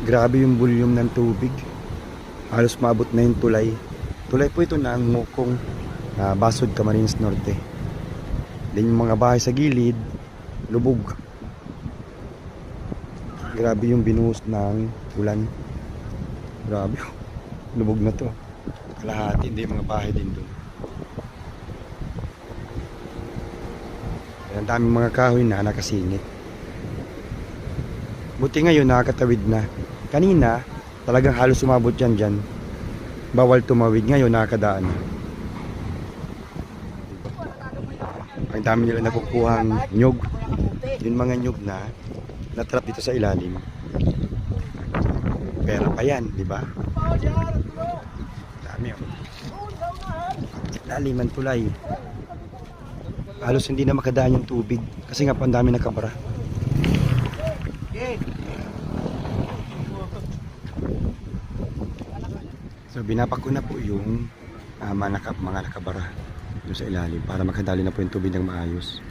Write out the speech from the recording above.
Grabe yung volume ng tubig. Halos maabot na yung tulay. Tulay po ito ng Mukong, Basod, Camarines Norte. Then yung mga bahay sa gilid, lubog. Grabe yung binuhos ng ulan. Grabe. Lubog na to. Kalahati, hindi mga bahay din doon. Ang daming mga kahoy na nakasingit. Buti ngayon nakakatawid na. Kanina talagang halos sumabot yan dyan. Bawal tumawid, ngayon nakakadaan. Ang dami nila nakukuhang nyug. Yung mga nyug na natrap dito sa ilalim. Pera pa yan, di ba? Dami oh. Laliman tulay. Halos hindi na makadaan yung tubig kasi nga pandami nakabara. So binapak ko na po yung mga nakabara doon sa ilalim para makadali na po yung tubig ng maayos.